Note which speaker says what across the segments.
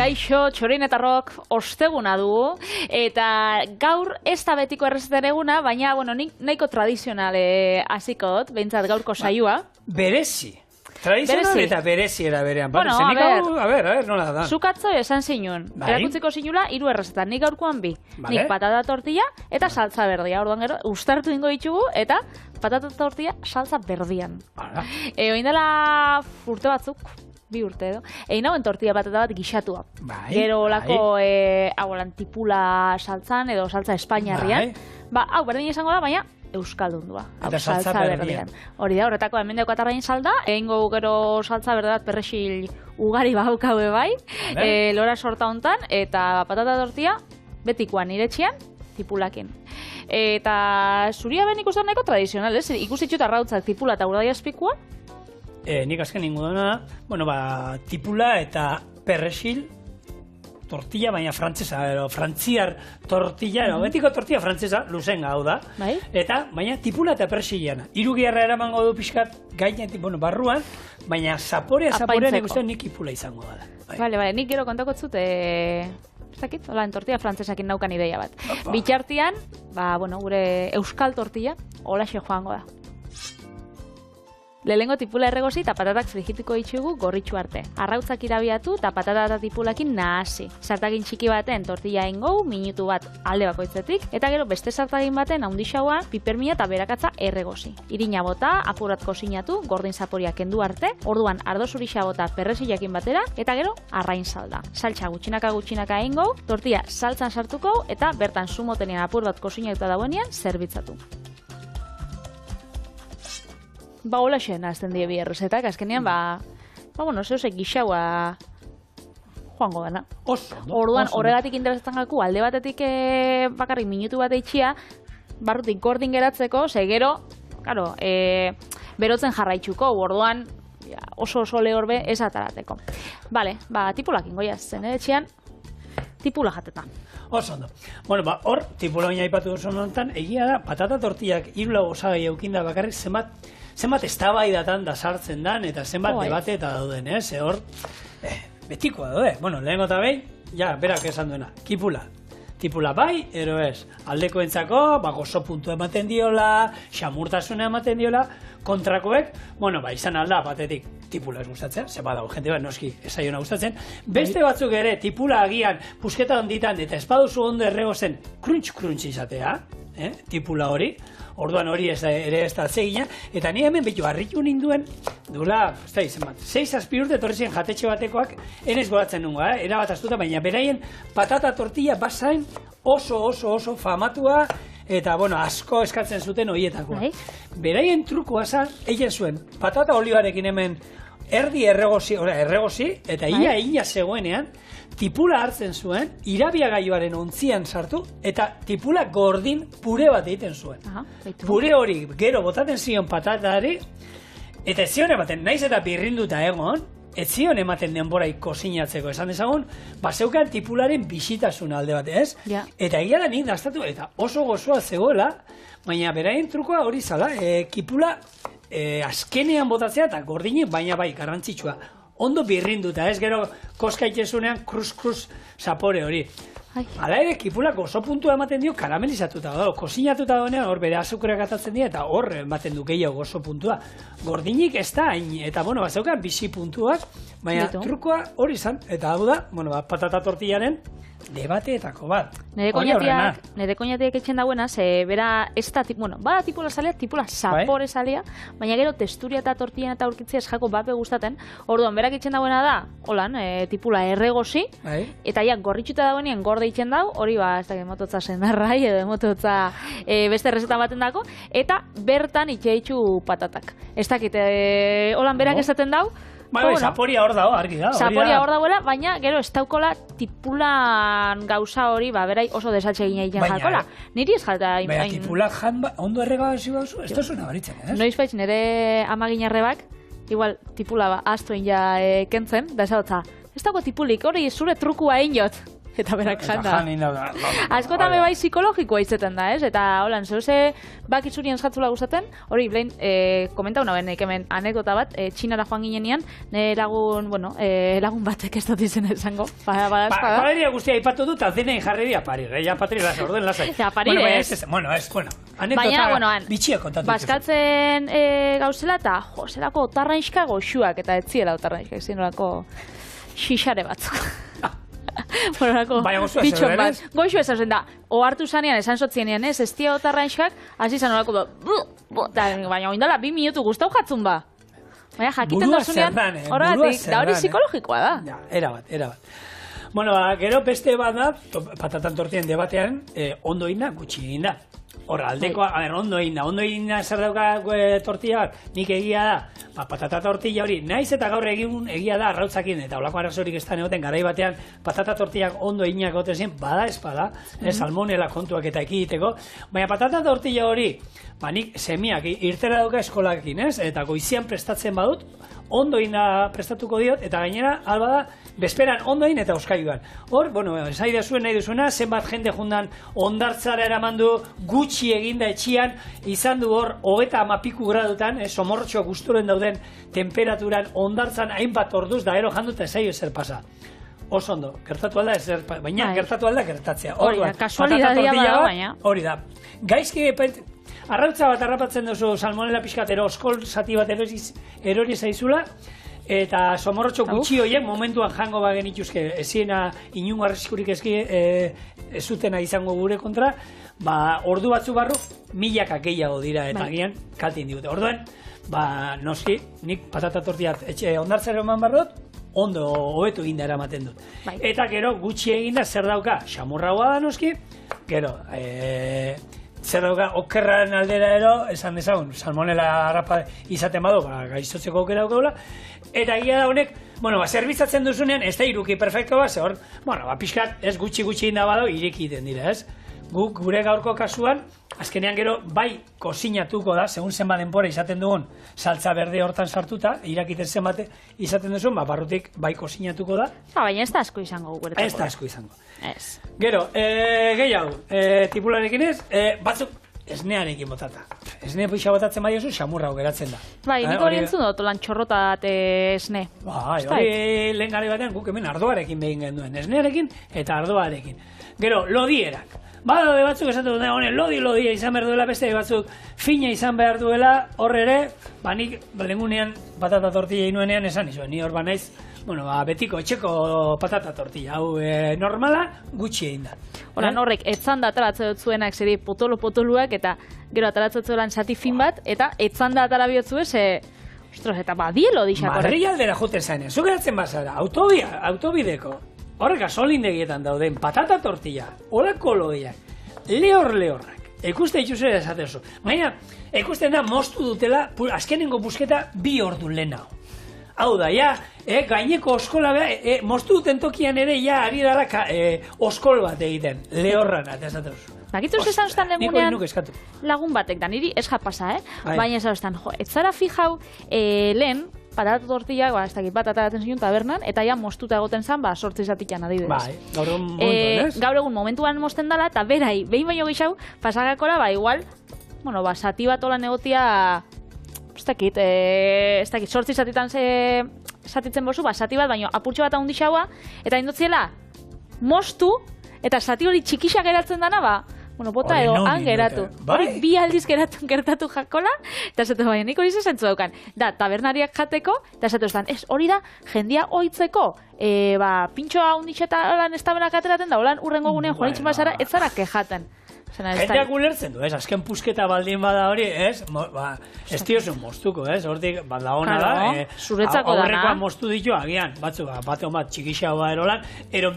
Speaker 1: Kaixo, txorinetarrok osteguna dugu, eta gaur ez da betiko errezetan eguna, baina, bueno, nik nahiko tradizionale hasiko dut, behintzat gaurko saioa.
Speaker 2: Berezi. Tradizional eta berezi era berean.
Speaker 1: Bueno,
Speaker 2: a ver, nola da.
Speaker 1: Zuk atzo esan zinun, erakutziko zinula, 3 errezetan, nik gaurkoan 2. Nik patata tortilla eta saltza berdia, orduan gero, ustartu ingo ditugu, eta patata tortilla saltza berdian. Oin dela urte batzuk, 2 urte edo. Egin hauen tortilla patata bat gixatua. Gero olako tipula saltzan edo saltza espainiarrian. Hau berdin izango da, baina euskaldundua.
Speaker 2: Eta saltza berdian.
Speaker 1: Hori da, horretako hemen deuko atarrain salda. Egingo gero saltza berdat perrexil ugari baukaue bai. Lora sorta hontan, eta patata tortilla betikoan iretxian, tipulakin. Eta zuria ben ikusten nahiko tradizional, ez? Ikusitxut arrautzak tipula eta urdai azpikua.
Speaker 2: Nik azken ningu dena, tipula eta perrexil tortilla, baina frantzesa, frantziar tortilla, betiko tortilla frantzesa, luzen hau da. Eta, baina tipula eta perrexilean. 3 giarra eramango du pixkat gainetik, barruan, baina zaporean ikusten nik tipula izango da.
Speaker 1: Bale, nik gero kontako zut, ez dakit, tortilla frantzesakin naukan ideia bat. Bitxartian, gure euskal tortilla, holaxe joango da. Lehengo tipula erregozi eta patatak frigituko ditugu gorritxu arte. Arrautzak irabiatu eta patata eta tipulakin nahasi. Sartagin txiki baten tortilla ingou, minutu bat alde bakoitzetik, eta gero beste sartagin baten haundixaua, pipermia eta berakatza erregozi. Irina bota, apurat kozinatu, gordin zaporia kendu arte, orduan ardo zurixa bota perresilakin batera, eta gero arrain salda. Saltza gutxinaka ingou, tortilla saltzan sartuko, eta bertan sumotenean apur bat kozinatuta dauenean zerbitzatu. Hola xen, azten die bi errezetak, azkenean, zeusek gixaua joango dena. Orduan, horregatik interesatzen gaku, alde batetik bakarrik minutu bat eitxia, barrutik gordin geratzeko, gero, berotzen jarraitzuko, orduan, oso lehorbe ez atarateko. Bale, tipulak ingoiaz, zen etxean, tipula jateta.
Speaker 2: Oso ondo. Hor, tipula baina ipatu duzu honetan, egia da, patata tortillak 3 osagai eukinda bakarrik zenbat eztabaidatan da sartzen dan, eta zenbat debate eta dauden, ez? Hor, betikoa daude. Lehengo eta behin, berak esan duena, tipula bai, ero ez. Aldekoentzako, gozo puntu ematen diola, xamurtasuna ematen diola, kontrakoek, izan alda batetik tipula ez gustatzen, ze badago jente bat noski ezaiona gustatzen, beste batzuk ere tipula agian pusketa onditan eta espaduzu ondo erregozen krunch izatea, tipula hori, orduan hori ere ez da atzegina, eta ni hemen betu harritu ninduen, duela, 6-7 urte torrizien jatetxe batekoak, enez goratzen nungo, erabat astuta, baina beraien patata tortilla basain oso famatua, eta, asko eskatzen zuten horietakoa. Beraien trukoa zan, egin zuen, patata olibarekin hemen erdi erregozi, eta ia zegoenean, tipula hartzen zuen, irabiagailuaren ontzian sartu, eta tipula gordin pure bat egiten zuen. Pure hori gero botaten zion patatari, eta ez zion ematen, naiz eta birrinduta egon, ez zion ematen denborai kozinatzeko, esan dezagun, zeukan tipularen bisitasun alde bat, ez? Eta egia da nik dastatu, eta oso gozoa zegoela, baina beraien trukoa hori zala, tipula azkenean botatzea eta gordinik, baina garrantzitsua. Ondo birrinduta, ez gero koska itxesunean kruz zapore hori. Hala ere, kipulak oso puntua ematen dio karamelizatuta dago. Kozinatuta dagoenean hor bere azukreak atatzen dira eta hor ematen du gehiago oso puntua. Gordinik ez da hain, eta bazeukan bizi puntuak, baina trukoa hori izan. Eta hau da, patata tortillaren debateetako bat.
Speaker 1: Nere koñatiak etxen dauena, bera ez da, bada tipula salea, tipula zapore salea, baina gero testuria eta tortilla eta aurkitzea esjako bape gustaten, orduan berak etxen dauena da, holan, tipula erregozi, eta gorritxuta dauenean gorde itxen dau, hori ez da, emototza sendarrai, edo emototza beste errezetan baten dako, eta bertan itxeitxu patatak. Ez dakit, holan berak esaten dau,
Speaker 2: zaporia hor dago, argi da.
Speaker 1: Zaporia hor dagoela, baina gero ez daukola tipulan gauza hori, berai oso desaltxe gina egin jakola. Niri ez jalta...
Speaker 2: Baina tipulak ondo errega ezi bauzu, ez da zuena baritzen, ez?
Speaker 1: Noiz baitz, nire amaginarrebak, igual tipula astuen ja kentzen, da ez hau ez dago tipulik, hori zure trukua egin jot. eta berak janda.
Speaker 2: janda.
Speaker 1: Askotan bai psikologikoa izaten da, ez? Eta holan, zeuze bakizurien jatzula gustaten, hori, Blain, komentau naben, hemen anekdota bat, Txinara joan ginenean, lagun batek ez dut izen esango.
Speaker 2: Paleria guztia ipatu dut, alzinein jarri dia Parir, ja Patri lasa, orden lasai.
Speaker 1: Ja, Parir ez.
Speaker 2: Bueno, anekdota bitxia kontatu.
Speaker 1: Baskatzen gauzela eta, zelako otarrainxka goxuak, eta etziela otarrainxka, zinolako xixare batzuk.
Speaker 2: Baina goxua zer denez?
Speaker 1: Goxua ez da, ohartu zanean, esan sotzienean ez, ez tia otarrainxkak, hasi zan olako, baina oindala 2 minutu guztau jatzun ba. Baina jakiten dasunean, horregatik, da hori psikologikoa da.
Speaker 2: Ja, erabat. Bueno, gero beste bat da, patatan tortien debatean, ondo ina, gutxi ina. Horra, aldekoa, ondo ina zer dauka tortilla bat, nik egia da, patata tortilla hori, naiz eta gaur egia da arrautzakin, eta olako arazorik ez da negoten, garai batean patata tortillak ondo inak gote zen, bada espada, salmonela kontuak eta ekiditeko, baina patata tortilla hori, nik semiak irtera dauka eskolakin, ez? Eta goizian prestatzen badut, ondo ina prestatuko diot, eta gainera, alba da, bezperan ondoin eta euskailuan. Hor, esai da zuen nahi duzuena, zenbat jende jundan ondartzara eramandu, gutxi eginda etxian, izan du hor, 30 gradutan, somortxoa gusturen dauden temperaturan, ondartzan hainbat orduz, da ero jandu eta zaio zer pasa. Oso ondo, gertatu alda ezer, baina gertatu alda gertatzea.
Speaker 1: Hori da, kasualidadia bada, baina.
Speaker 2: Hori da. Gaizki, arrautza bat harrapatzen duzu salmonela pixkatero, oskol zati bat erori zaizula, eta somorrotxo gutxi horiek momentuan jango bagen ituzke, eziena inungo arriskurik ez zutena izango gure kontra, ordu batzu barru, milaka gehiago dira, eta gian kaltin digute. Orduan, noski, nik patata tortiat ondartzera eman barrot, ondo hobetu eginda eramaten dut. Eta gero, gutxi eginda zer dauka, xamurragoa da noski, gero, zer dauka, okerraren aldera ero, esan dezagun, salmonela harrapa izaten badu, gaixotzeko aukera daukagula, eta egia da honek, zerbitzatzen duzunean, ez da iruki perfekto bat, ze hor, pixkat, ez gutxi inda badu, ireki iten dira, ez? Gure gaurko kasuan, azkenean gero, bai kozinatuko da, segun zenbat denbora izaten dugun, saltza berde hortan sartuta, irakiten zenbat izaten duzun, barrutik bai kozinatuko da.
Speaker 1: Baina ez da asko izango guretako.
Speaker 2: Ez da asko izango. Gero, gehiago, tipularekin ez, batzuk esnearekin botata. Esne pixa botatzen bai oso, xamurra geratzen da.
Speaker 1: Bai, nik hori entzun dut, lan txorrotat esne.
Speaker 2: Bai, hori lehen gari batean guk hemen ardoarekin behin genduen, esnearekin eta ardoarekin. Gero, lodierak. Badaude batzuk esatu dut, lodia izan behar duela, beste batzuk fina izan behar duela, hor ere, nik lengunean patata tortilla inuenean esan izuen, ni hor banaiz, betiko etxeko patata tortilla, hau normala, gutxi egin da.
Speaker 1: Horan horrek, etzanda ataratzen dut zuenak zeri potoluak, eta gero ataratzen zuelan zati fin bat, eta etzanda atara bihotzu ez, ostros, eta dielo dixak horrek.
Speaker 2: Madri aldera juten zainen, zu geratzen bazara, autobideko. Horrek gasolindegietan dauden patata tortilla, olako lodiak, lehorrak, ekuste itxuzera esatezu. Baina, ekusten da moztu dutela, azkenengo busketa 2 ordu lehenago. Hau da, gaineko oskola, moztu duten tokian ere, ari dara oskol bat egiten, lehorran, eta esatezu.
Speaker 1: Bakituz esan ostan legunean lagun batek da, niri ez japasa, baina esan ostan, ez zara fijau lehen, patata tortillak, ez dakit bat ataratzen zinun tabernan, eta ja moztuta egoten zan, 8 zatikan adibidez.
Speaker 2: Bai, gaur egun momentuan, ez?
Speaker 1: Gaur egun momentuan mozten dala, eta behin baino gixau, pasagakora, igual, zati bat olan egotia, ez dakit, 8 zatitan zatitzen bozu, zati bat, baino apurtxo bat ahondixaua, eta indotziela, moztu, eta zati hori txikisa geratzen dana, bota edo han geratu. Hori 2 aldiz gertatu jakola, eta esatu baina nik hori zentzu daukan. Da, tabernariak jateko, eta esatu estan, hori da, jendia oitzeko, pintxoa hundixeta lan ez taberak ateraten da, holan urrengo gunean joan itxin bazara, ez zara kejaten.
Speaker 2: Jendeak ulertzen du, azken pusketa baldin bada hori, ez diozun moztuko, hortik, da hona da, aurrekoa moztu ditu, agian, batzuk, bat txikixagoa erolan,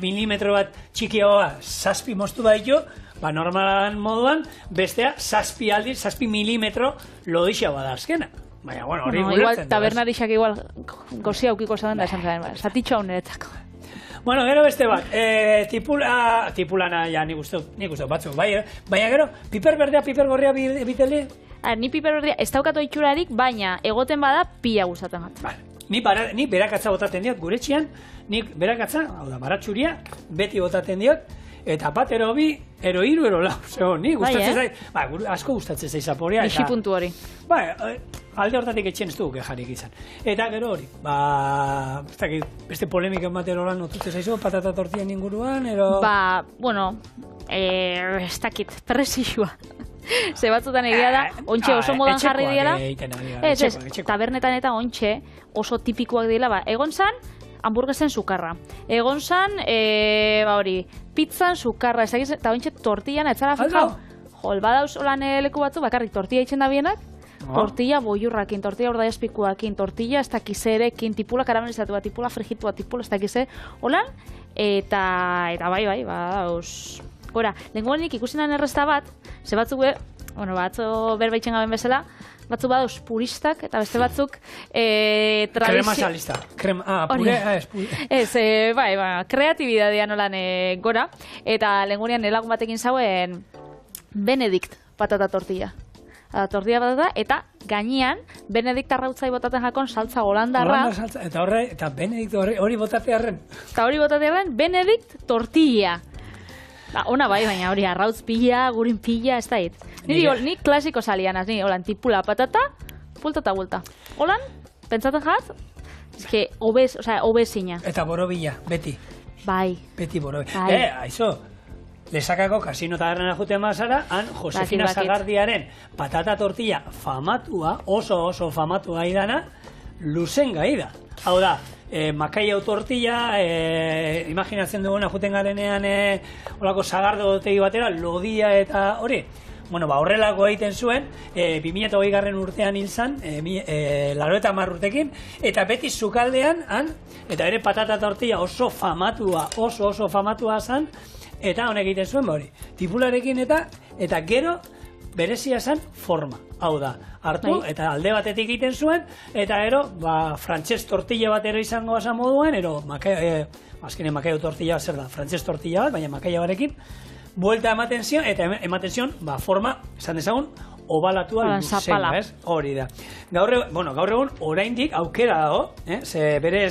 Speaker 2: milimetro bat txikiagoa, 7 moztu baditu, normalan moduan, bestea, 7 milimetro lodixagoa da azkena. Baina, hori ulertzen du.
Speaker 1: Igual, tabernarixak igual gozia aukiko zaten da esan zaren, zatitxo hau niretzako.
Speaker 2: Bueno, gero beste bat, tipulana, ja, nik uste batzuk, baina gero, piper berdea, piper gorria biteli?
Speaker 1: Ni piper berdea ez daukatu itxurarik, baina egoten bada pila gustatzen bat.
Speaker 2: Ni berakatza botaten diot, gure etxean, nik berakatza, hau da, baratxuria, beti botaten diot, eta bat, ero bi, ero hiru, ero lau. Ni gustatzen zait, asko gustatzen zait zaporea.
Speaker 1: Ixi puntu hori.
Speaker 2: Alde hortatik etxen ez dugu kejarik izan. Eta gero hori, beste polemiken bat erolan notutze zaizu, patata tortien inguruan, ero...
Speaker 1: Bueno, ez dakit, presixua. Ze batzutan egia da, ontxe oso modan jarri diela. Tabernetan eta ontxe oso tipikoak diela. Egon zan, hamburguesen sukarra. Egon zan, pizzan sukarra. Eta ontxe tortillan, etzara fijau. Badauz holan leku batzu, bakarrik tortilla itxen da bienak. Tortilla boiurrakin, tortilla urdaiazpikuakin, tortilla ez dakizerekin, tipula karamelizatu bat, tipula frijitu bat, tipula ez dakize, holan, eta bai, gora, lehenkoenik ikusinan errezta bat, ze batzuk, batzu berbaitzen gaben bezala, batzu badauz puristak, eta beste batzuk
Speaker 2: Krema salista.
Speaker 1: Kreatibidadea nolan gora, eta lehenkoenean elagun batekin zauen Benedikt patata tortilla. Tortilla patata, eta gainean Benedikt arrautzai botaten jakon saltza holandarra.
Speaker 2: Eta Benedikt hori botatearen?
Speaker 1: Eta hori botatearen Benedikt tortilla. Ona bai, baina hori arrautz pila, gurin pila, ez da hit. Ni klasiko salianaz, ni holan tipula patata, pulta eta bulta. Holan, pentsaten jaz, eske obezina.
Speaker 2: Eta borobila, beti.
Speaker 1: Bai.
Speaker 2: Beti borobila. Aizo, Lesakako kasino tabernan jute mazara, han Josefina Zagardiaren patata tortilla famatua, oso famatua idana, luzen gai da. Hau da, makaiau tortilla, imaginatzen duguna juten garenean olako Zagardo tegi batera, lodia eta hori. Horrelako egiten zuen, 2008 urtean hil zan, 80 urtekin, eta beti sukaldean, eta ere patata tortilla oso famatua zan, eta honek egiten zuen hori, tipularekin eta gero berezia zen forma. Hau da, hartu eta alde batetik egiten zuen, eta gero, frantses tortilla bat ero izango basan moduen, azkenean makaiu tortilla zer da, frantses tortilla bat, baina makaia barekin, buelta ematen zion, eta ematen zion, forma, esan dezagun, obalatua luzena, ez? Hori da. Gaur egun, oraindik aukera dago, bere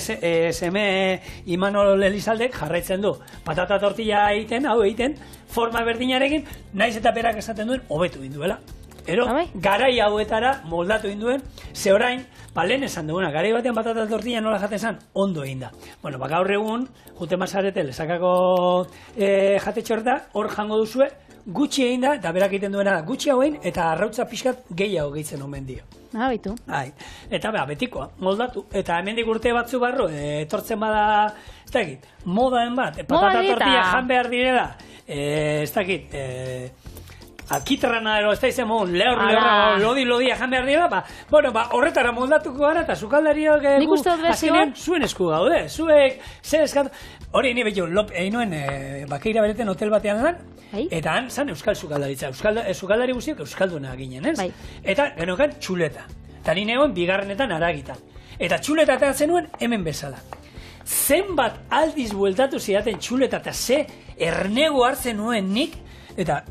Speaker 2: seme Imanol Elizaldek jarraitzen du. Patata tortilla egiten, forma berdinarekin, naiz eta berak esaten duen, hobetu induela. Garai hauetara moldatu induen, ze orain, lehen esan duguna, garai batean patata tortilla nola jaten zan, ondo egin da. Gaur egun, jute mazarete, Lesakako jatetxo horta, hor jango duzue, gutxi egin da, eta berak egiten duena gutxi hau egin, eta arrautza pixkat gehiago gehitzen omen dio.
Speaker 1: Baitu.
Speaker 2: Eta betikoa, moldatu. Eta hemendik urte batzu barru, etortzen bada, ez dakit, modaen bat, patata tortilla jan behar direla, ez dakit, alkitrana ero, ez da izan mogun, lodia jan behar direla, horretara moldatuko gara, eta sukaldariok azkenean zuen esku gaude, zuek, zer eskatu, hori ni behitu, egin nuen Bakeira Bereten hotel batean lan, eta han zan euskal sukaldaritza, sukaldari guztiak euskalduna ginen, ez? Eta genokan txuleta, eta ni negoen bigarrenetan aragitan, eta txuleta eta zenuen hemen bezala. Zenbat aldiz bueltatu zidaten txuleta eta ze ernegu hartzen nuen nik, eta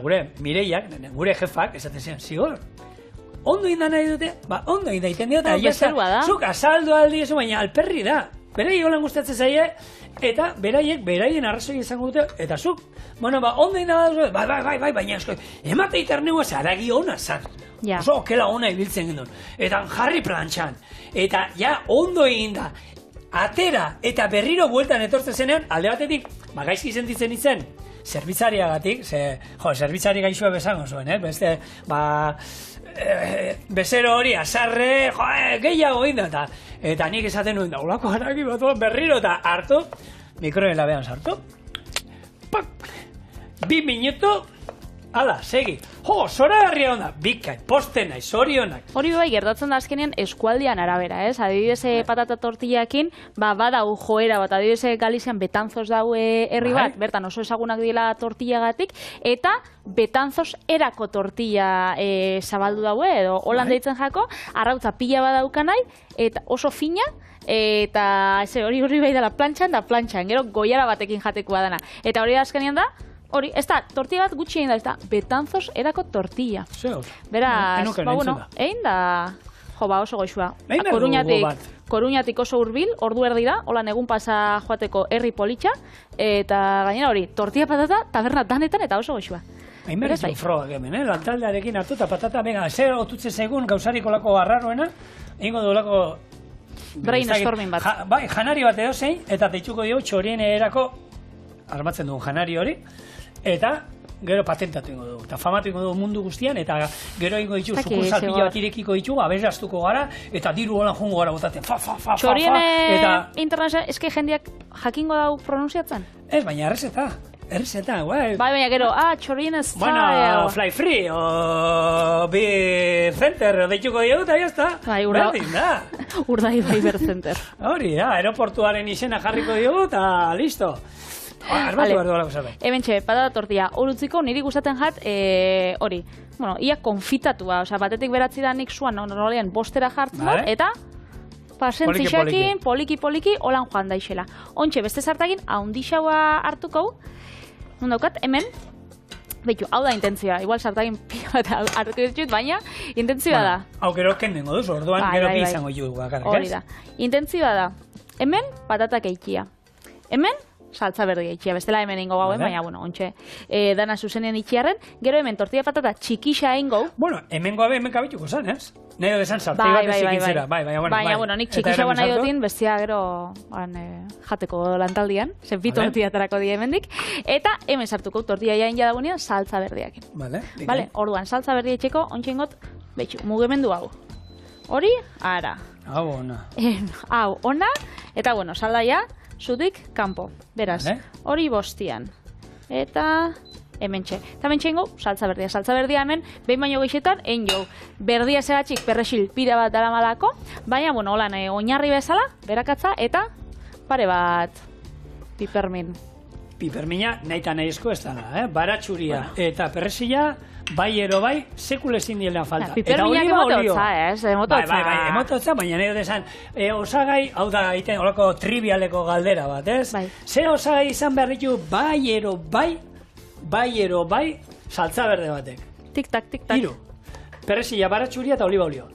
Speaker 2: gure Mireiak, gure jefak, esaten ziren, zigor, ondo inda nahi dute, ondo inda iten diote, zuk azaldu aldi ezo, baina alperri da. Berai holan gustatzen zaie, eta beraien arrazoi izango dute, eta zuk, ondo inda bai, baina esko, emate iternegua zaragi hona zan. Oso okela hona ibiltzen gendun. Eta jarri plantxan, eta ondo egin da, atera, eta berriro bueltan etortzen zenean, alde batetik, gaizki sentitzen izen, zerbitzariagatik, zerbitzari gaixoa bezango zuen, beste, bezero hori, azarre, gehiago inda, eta nik esaten nuen da, olako haraki bat berriro, eta hartu, mikroen labean sartu, 2 minutu, Hala, segi. Zoragarria onda. Bikain, posten nahi, zorionak.
Speaker 1: Hori bai, gertatzen da azkenean eskualdian arabera, ez? Adibidez, patata tortillakin, badau joera bat, adibidez, Galizian Betanzos daue herri bat, bertan oso ezagunak dira tortillagatik, eta Betanzos erako tortilla zabaldu daue, edo holan deitzen jako, arrautza pila badauka nahi, eta oso fina, eta hori bai dela plantxan, gero goiara batekin jatekoa dana. Eta hori da azkenean da, hori, ez da, tortilla bat gutxi egin da, ez da, Betanzos erako tortilla.
Speaker 2: Zeo.
Speaker 1: Beraz, egin da, Jo, ba, oso goxua.
Speaker 2: Behin behar dugu bat.
Speaker 1: Koruñatik oso hurbil, ordu erdi da, hola egun pasa joateko herri politxa, eta gainera hori, tortilla patata, taberna danetan eta oso goxua.
Speaker 2: Hain berritzen frogak hemen, lantaldearekin hartu eta patata, venga, zer otutze zaigun gauzariko lako arraroena, egingo du lako...
Speaker 1: Brainstorming bat.
Speaker 2: Bai, janari bat edo zein, eta deituko dugu txorienerako, armatzen dugun janari hori, eta gero patentatu ingo dugu, eta famatu ingo dugu mundu guztian, eta gero ingo ditu sukursal pila bat irekiko ditugu, aberaztuko gara, eta diru holan jungo gara botatzen, fa,
Speaker 1: Txoriene
Speaker 2: eta...
Speaker 1: internazional, eske jendeak jakingo dau pronunziatzen?
Speaker 2: Ez, baina errezeta, guai.
Speaker 1: Bai, baina gero, txoriene style.
Speaker 2: Bueno, fly free, o beer center, deituko dugu, eta jazta.
Speaker 1: Bai,
Speaker 2: berdin da.
Speaker 1: Urdaibai beer center.
Speaker 2: Hori, aeroportuaren izena jarriko dugu, eta listo. Armatu behar dugu zerbait.
Speaker 1: Hementxe, patata tortilla. Horutziko niri gustatzen jat, hori, bueno, ia konfitatua, osea, batetik beratzi da nik zuan, nolean, bostera jartzen dut, eta pasentzixakin, poliki, holan joan daixela. Ontxe, beste zartakin, haundixaua hartuko, non daukat, hemen, behitu, hau da intentzioa, igual zartakin pila bat hartuko ditut, baina intentzioa da.
Speaker 2: Hau gero kendengo duzu, orduan gero bi izango jugu bakarrik, ez?
Speaker 1: Hori da. Intentzioa da, hemen patatak eikia, hemen saltza berdi eitxia, bestela hemen ingo gauen, baina, bueno, ontxe, dana zuzenean itxiarren, gero hemen tortilla patata txikixa ingo.
Speaker 2: Bueno, hemen goabe hemen kabituko zan, ez? Nahi dut esan sartei bat ezikin zera,
Speaker 1: baina, bueno, nik txikixa nahi dutin, bestia gero jateko lantaldian, zenpitu tortillatarako di hemendik, eta hemen sartuko tortilla jain jadagunean saltza berdiakin. Vale, orduan, saltza berdia itxeko, ontxe ingot, betxu, mugimendu hau. Hori, ara.
Speaker 2: Hau, ona.
Speaker 1: Hau, ona, eta, bueno, saldaia, zutik, kanpo. Beraz, hori bostian. Eta hementxe. Eta hementxe ingo, saltza berdia. Saltza berdia hemen, behin baino geixetan, egin jo. Berdia zegatxik perrexil pira bat dara malako, baina, bueno, holan, oinarri bezala, berakatza, eta pare bat pipermin.
Speaker 2: Pipermina nahi eta nahi ez dara, baratxuria eta perrexila, bai ero bai, sekule ezin dielean falta.
Speaker 1: Piperminak emototza, ez? Emototza.
Speaker 2: Bai, emototza, baina nahi dut esan, osagai, hau da, iten, horako trivialeko galdera bat, ez? Ze osagai izan behar ditu, bai ero bai, saltza berde batek.
Speaker 1: Tik-tak.
Speaker 2: Hiru. Perrexila, baratxuria eta oliba olio.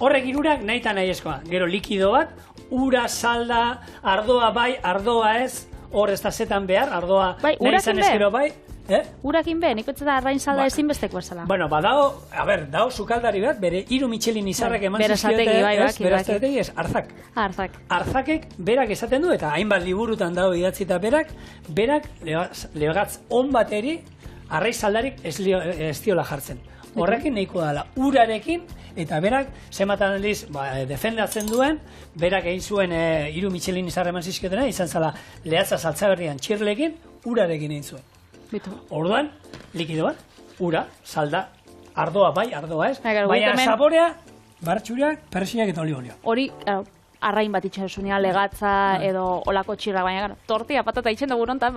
Speaker 2: Horrek hirurak nahi eta nahi ezkoa. Gero likido bat, ura, salda, ardoa bai, ardoa ez, hor ez da zetan behar, ardoa nahi izan ezkero bai.
Speaker 1: Urakin be, nik utzeta arrain salda ezin besteko bezala.
Speaker 2: Bueno, dao sukaldari bat, bere 3 Michelin izarrak eman zizkiote, berazategi ez, Arzak. Arzakek berak esaten du, eta hainbat liburutan dago idatzita berak legatz on bateri, arrai saldarik ez diola jartzen. Horrekin nahiko dala, urarekin, eta berak, zematan aldiz, defendatzen duen, berak egin zuen 3 Michelin izarra eman zizkiotena, izan zala lehatza saltza berrian txirlekin, urarekin egin zuen. Orduan, likido bat, ura, salda, ardoa bai, ardoa ez, baina saborea, baratxuriak, perrexilak eta oliolio.
Speaker 1: Hori, arrain bat itxen zunean, legatza edo olako txirra, baina tortilla patata itxen dugu nontan,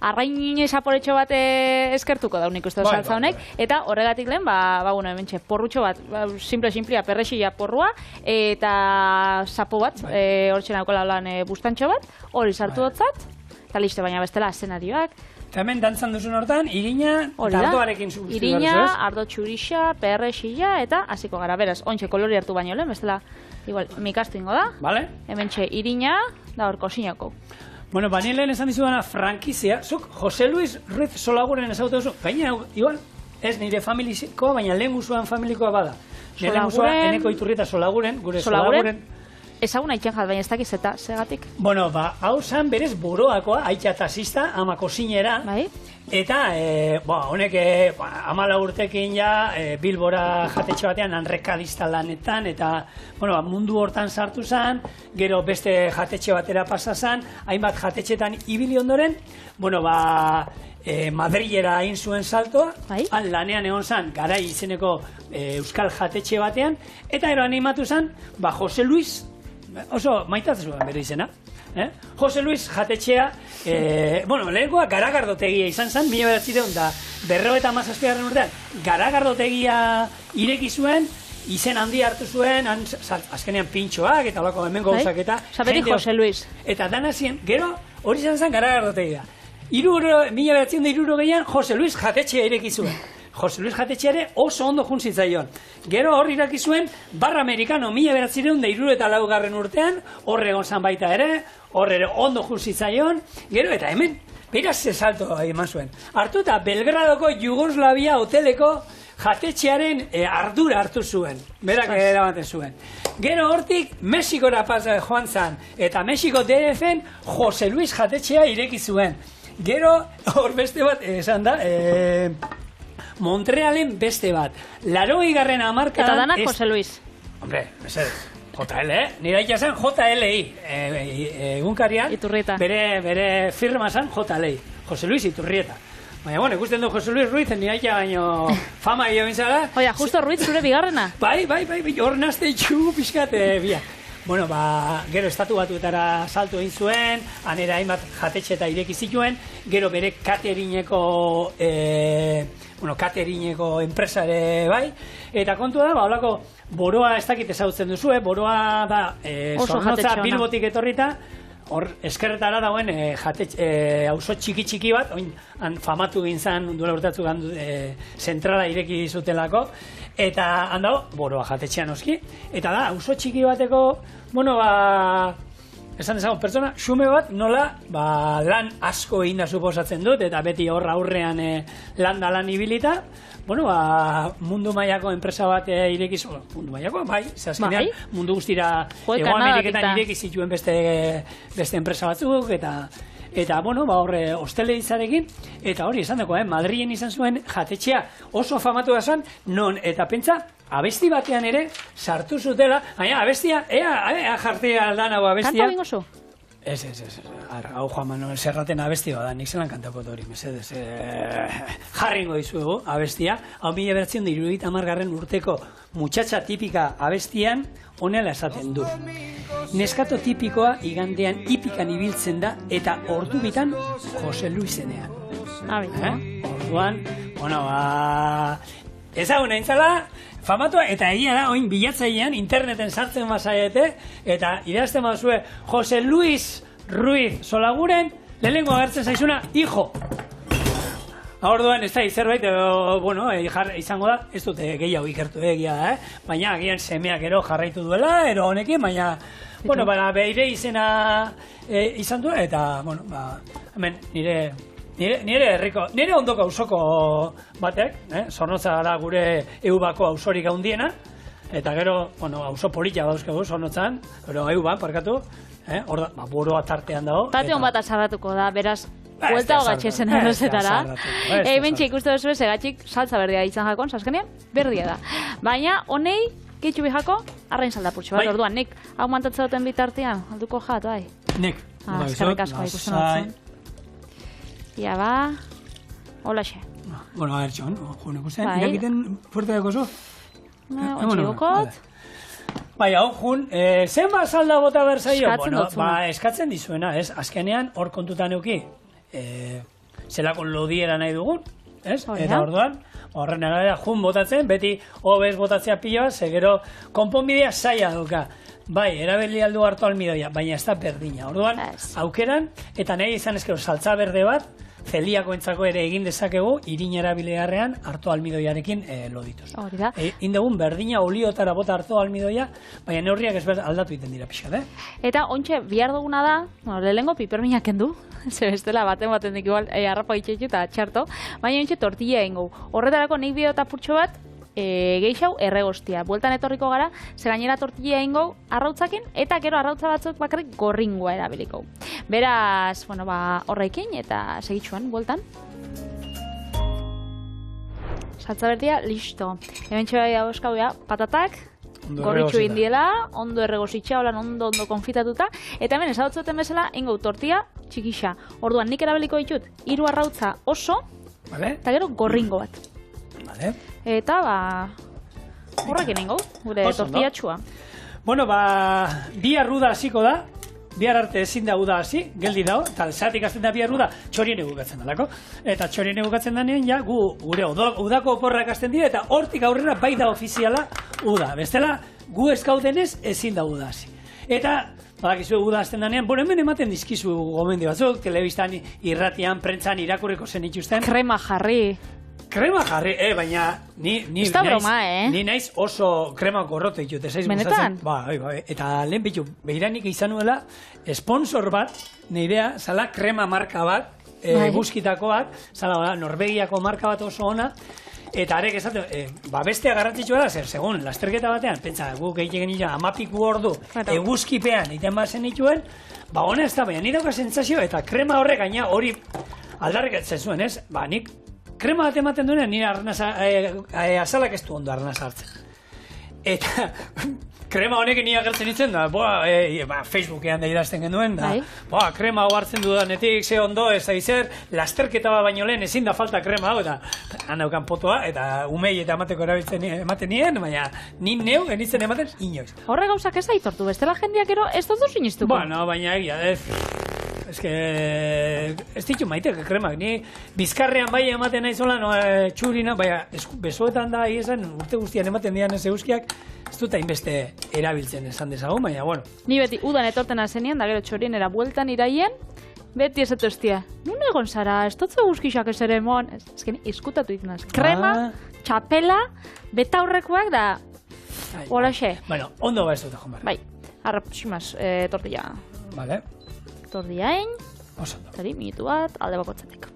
Speaker 1: arrain saporetxo bat eskertuko daunik uste saltza honek, eta horregatik lehen, bueno, hementxe, porrutxo bat, simplea, perrexila porrua, eta sapo bat, hor txenako lan bustantxo bat, hori sartu dotzat, eta listo, baina bestela eszenarioak.
Speaker 2: Eta hemen dantzan duzun hortan, irina eta ardoarekin zuztu.
Speaker 1: Irina, ardo txurixa, perrexila, eta hasiko gara. Beraz, ontxe kolori hartu baino lehen, bestela, igual, mikastu ingo da. Hemen txe, irina, da hor kosinako.
Speaker 2: Bueno, baina lehen esan dizudana frankizia, zuk Jose Luis Ruiz Solaguren ezautu duzu, baina, igual, ez nire familikoa, baina lehen guzuan familikoa bada. Nire lehen guzuan, eneko Iturrieta Solaguren, gure Solaguren.
Speaker 1: Ezagun aitxan jat, baina ez dakiz eta segatik.
Speaker 2: Bueno, hau zan berez boroakoa, aitxa tasista, ama kosinera. Eta, honek, 14 urtekin ja, Bilbora jatetxe batean, anrekadista lanetan, eta, bueno, mundu hortan sartu zan, gero beste jatetxe batera pasa zan, hainbat jatetxetan ibili ondoren, bueno, Madrilera egin zuen saltoa, lanean egon zan, Garai izeneko euskal jatetxe batean, eta ero animatu zan, Jose Luis, oso maitatzen zuen bere izena. Jose Luis jatetxea, lehenkoa Garagardotegia izan zen, 1957 urtean, Garagardotegia ireki zuen, izen handi hartu zuen, azkenean pintxoak eta olako hemen gauzak eta...
Speaker 1: Zaberi Jose Luis.
Speaker 2: Eta danazien, gero hori izan zen Garagardotegia. 1960an Jose Luis jatetxea ireki zuen. Jose Luis jatetxeare oso ondo juntzitzaion. Gero hor iraki zuen, Barra Amerikano 1964 urtean, hor egon zan baita ere, hor ere ondo juntzitzaion, gero eta hemen, beraz ze salto eman zuen. Hartu eta Belgradoko Jugoslavia hoteleko jatetxearen ardura hartu zuen, berak eramaten zuen. Gero hortik Mexikora joan zan, eta Mexiko DF-en Jose Luis jatetxea ireki zuen. Gero hor beste bat, esan da, Montrealen beste bat. 80. hamarkadan...
Speaker 1: Eta danak Jose Luis.
Speaker 2: Hombre, mesedez. JL, nire aitea zen JLI, egunkarian,
Speaker 1: Iturrieta.
Speaker 2: Bere firma zen JLI, Jose Luis Iturrieta. Baina, bueno, ikusten du Jose Luis Ruiz, nire aitea baino fama egin bintzala.
Speaker 1: Oia, justo Ruiz zure bigarrena.
Speaker 2: Bai, hor nazte txu pixkat, bia. Bueno, gero estatu batuetara saltu egin zuen, anera hainbat jatetxe eta ireki zituen, gero bere caterineko enpresare bai, eta kontua da, holako Boroa ez dakit ezagutzen duzu, Boroa da Zornotza Bilbotik etorrita, hor eskerretara dauen auzo txiki bat, oin famatu gintzan duela urtatzu zentrala ireki zutelako, eta handago, Boroa jatetxean oski, eta da, auzo txiki bateko, esan dezagun, pertsona, xume bat, nola, lan asko egin da suposatzen dut, eta beti hor aurrean lan ibilita, mundu mailako enpresa bat irekiz, mundu mailako, bai, zehazkenean, mundu guztira Hego Ameriketan irekiz zituen beste enpresa batzuk, eta horre hosteleritzarekin, eta hori esan dago, Madrilen izan zuen jatetxea oso famatu da zen, non, eta pentsa, abesti batean ere sartu zutela, baina abestia, ea jartia aldan hau abestia.
Speaker 1: Kanta bingo zu?
Speaker 2: Ez, hau Juan Manuel Serraten abestia bada, nik zelan kantako hori, mesedez, jarringo dizuegu abestia, hau 1970 urteko muchacha tipika abestian, honela esaten du. Neskato tipikoa igandean hipikan ibiltzen da, eta ordu bitan Jose Luisenean. Orduan, ezaguna intzala, famatua, eta egia da, oin bilatzailean, interneten sartzen bazaiete, eta idazten bazue, Jose Luis Ruiz Solaguren, lehenengo agertzen zaizuna, hijo. Orduan, ez da, zerbait, izango da, ez dute gehiago ikertu egia da, baina agian semeak ero jarraitu duela, ero honekin, baina, beire izena izan du, eta, hemen, nire ondoko auzoko batek, Zornotza da gure eubako auzorik handiena, eta gero, auzo polita dauzkegu Zornotzan, gero euban, parkatu, Boroa tartean dago.
Speaker 1: Tate hon bat azarratuko da, beraz, buelta hogatxezen errezetara. Mentxe ikuste duzu egatxik saltza berdia izan jakon, saskenean, berdia da. Baina, honei, gehitxu bihako, arrain saldapurtxo bat, orduan, nik hau mantatzen duten bitartean, alduko jat, bai?
Speaker 2: Nik.
Speaker 1: Eskerrik asko ikusten dutzen. Ia ba, hola xe.
Speaker 2: A ver, txon, jun ikusten, irakiten fuerte deko zu?
Speaker 1: Otxigokot.
Speaker 2: Bai, hau, jun, zenba salda bota berzaio?
Speaker 1: Eskatzen dutzuna.
Speaker 2: Eskatzen dizuena, ez? Azkenean, hor kontutan euki, zelako lodiera nahi dugun, ez? Eta orduan, horren arabera, jun botatzen, beti hobez botatzea pila bat, gero konponbidea zaila duka. Bai, erabili aldu hartu almidoia, baina ez da berdina. Orduan, aukeran, eta nahi izan ezkero saltza berde bat, zeliako entzako ere egin dezakegu, irin erabilegarrean hartu almidoiarekin lodituz.
Speaker 1: Hori da.
Speaker 2: Indegun berdina oliotara bota hartu almidoia, baina neurriak ez aldatu iten dira pixka,
Speaker 1: Eta, ontxe, bihar duguna da, lehenengo piperminak kendu, ze bestela baten dik igual, harrapa itxetxu eta txarto, baina ontxe tortilla egingo. Horretarako nik bideo eta purtxo bat, geixau erregostia. Bueltan etorriko gara, ze gainera tortilla egingo arrautzakin, eta gero arrautza batzuk bakarrik gorringoa erabiliko. Beraz, horrekin, eta segitxuan, bueltan. Saltza berdia, listo. Hemen txebai dauzkau patatak, gorritxu indiela, ondo erregositxa, ondo konfitatuta, eta hemen ezagutzen bezala, ingo tortilla txikixa. Orduan, nik erabiliko ditut, 3 arrautza oso, eta gero gorringo bat. Eta, horrekin ingo, gure tortilla txua.
Speaker 2: Bihar ruda hasiko da, bihar arte ezin da uda hasi, geldi dago, eta zeratik azten da bihar ruda, txorien egukatzen dalako. Eta txorien egukatzen danean, gure udako oporrak azten dira, eta hortik aurrera bai da ofiziala uda. Bestela, gu ez gaudenez ezin da uda hasi. Eta, badakizu uda azten danean, hemen ematen dizkizu gomendio batzuk, telebistan, irratian, prentzan, irakurriko zen ituzten.
Speaker 1: Krema jarri.
Speaker 2: Krema jarri, baina ni naiz oso krema gorrote ditut, ez aiz
Speaker 1: benetan?
Speaker 2: Bai, eta lehen bitu, behiranik izan nuela, sponsor bat, nirea, zala krema marka bat, eguzkitako bat, zala Norvegiako marka bat oso ona, eta arek esatu, bestea garrantzitsua da, segun, lasterketa batean, pentsa, guk egiten nila, amapiku ordu, eguzkipean, iten bazen nituen, hona ez da, baina nire dauka sentsazio, eta krema horrek gaina hori aldarrikatzen zuen, ez? Nik krema bat ematen duenean, nire azalak ez du ondo arnaz hartzen. Eta krema honekin nire agertzen ditzen da, Facebookean da idazten genuen, da, krema hau hartzen dudanetik, ze ondo, ez da izer, lasterketa bat baino lehen ezin da falta krema hau, eta handaukan potoa, eta umei eta emateko ematen nien, baina nin neu genitzen ematen inoiz.
Speaker 1: Horre gauzak ez aitortu, bestela jendeak ero ez dut sinistuko.
Speaker 2: Bueno, baina egia, ez ditu maitek kremak, ni bizkarrean bai ematen nahi zola, txurina, baina besoetan da, urte guztian ematen dian ez euskiak, ez dut hainbeste erabiltzen esan dezagun, baina, bueno.
Speaker 1: Ni beti udan etorten azenean, da gero txorinera bueltan iraien, beti ez etostia, nun egon zara, ez dut eguzkixak ez ere mon, ez geni, izkutatu itunaz, krema, txapela, betaurrekoak da, holaxe.
Speaker 2: Bueno, ondo ba ez dut, Jomar.
Speaker 1: Bai, arrapsimaz, tortilla.
Speaker 2: Vale.
Speaker 1: Tordiain, minutu bat, alde bakotzatik.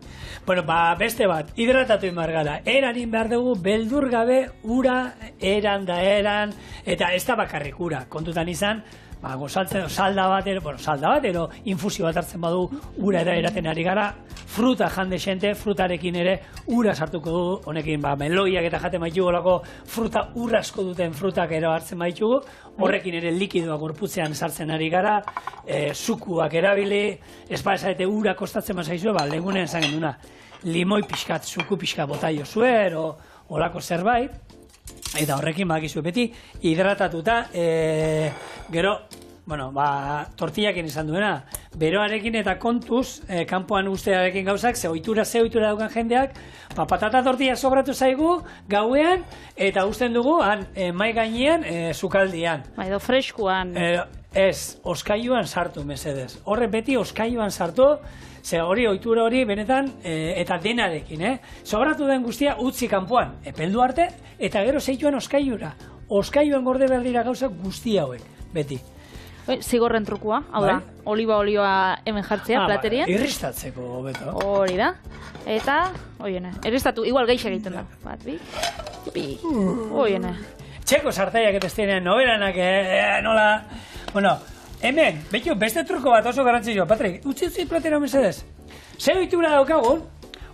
Speaker 2: Bueno, beste bat, hidratatu imar gara. Eranin behar dugu, beldur gabe, ura, eran, eta ez da bakarrik ura. Kontutan izan, salda bat, ero infusio bat hartzen badu, ura eraten ari gara, fruta jande xente, frutarekin ere ura sartuko du, honekin meloiak eta jate maitugu lako fruta urrasko duten frutak ero hartzen maitugu, horrekin ere likidoak gorputzean sartzen ari gara, sukuak erabili, ez esate ura kostatzen mazaizu, legunean zagen duna, limoi pixkat, suku pixkat bota jozue, olako zerbait, eta horrekin bakizu beti hidratatuta, gero, tortillakin izan duena, beroarekin eta kontuz, kanpoan ustearekin gauzak, ze ohitura daukan jendeak, patata tortilla sobratu zaigu, gauean, eta usten dugu, mai gainean, sukaldian.
Speaker 1: Edo freskuan.
Speaker 2: Ez, oskailuan sartu, mesedez. Horre beti oskailuan sartu, ze ohitura hori benetan, eta denarekin, sobratu den guztia utzi kanpoan, epeldu arte, eta gero zeituan oskailura. Oskailuan gorde behar dira gauzak guzti hauek, beti.
Speaker 1: Zigorren trukua, hau da, oliba olioa hemen jartzea, platerien.
Speaker 2: Irristatzeko, hobeto.
Speaker 1: Hori da. Eta, oiene, irristatu, igual geixa egiten da. Bat, bi, oiene.
Speaker 2: Txeko sartaiak eta estenean, noberanak, nola... Bueno, hemen, beste truko bat oso garantzioa, Patrik, utzi platera mesedez. Zer ohitura daukagun,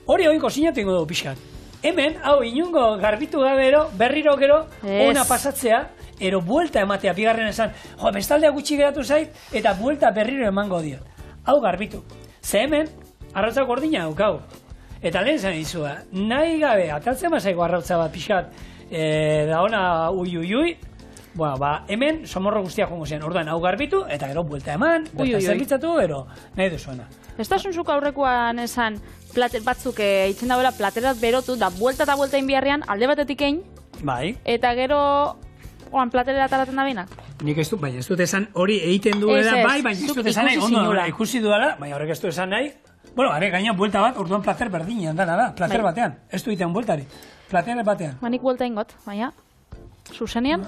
Speaker 2: hori oin kozinatu ingo dugu pixkat. Hemen, hau inungo garbitu gabero, berriro gero, ona pasatzea, ero buelta ematea, bigarren esan, bestaldea gutxi geratu zait, eta buelta berriro emango diot. Hau garbitu. Ze hemen, arrautza gordina daukau. Eta lehen zan izua, nahi gabe, atatzen mazaiko arrautza bat pixkat, da ona ui, hemen somorro guztiak jongo zen. Orduan, hau garbitu, eta gero buelta eman, berta zerbitzatu, ero nahi duzuena.
Speaker 1: Ez da sunzuk aurrekoan esan, batzuk eitzen dauela platerat berotu, da buelta eta buelta inbiarrean, alde batetik egin, eta gero... Oan platerera ataraten da binak?
Speaker 2: Nik ez dut, baina ez dut esan hori egiten duela, baina ez dut esan nahi, ondo ikusi duela, baina horrek ez dut esan nahi. Bueno, gaina buelta bat, orduan plater berdinean dana da, plater batean, ez du egiten bueltari, plater batean.
Speaker 1: Nik buelta ingot, baina, zuzenean?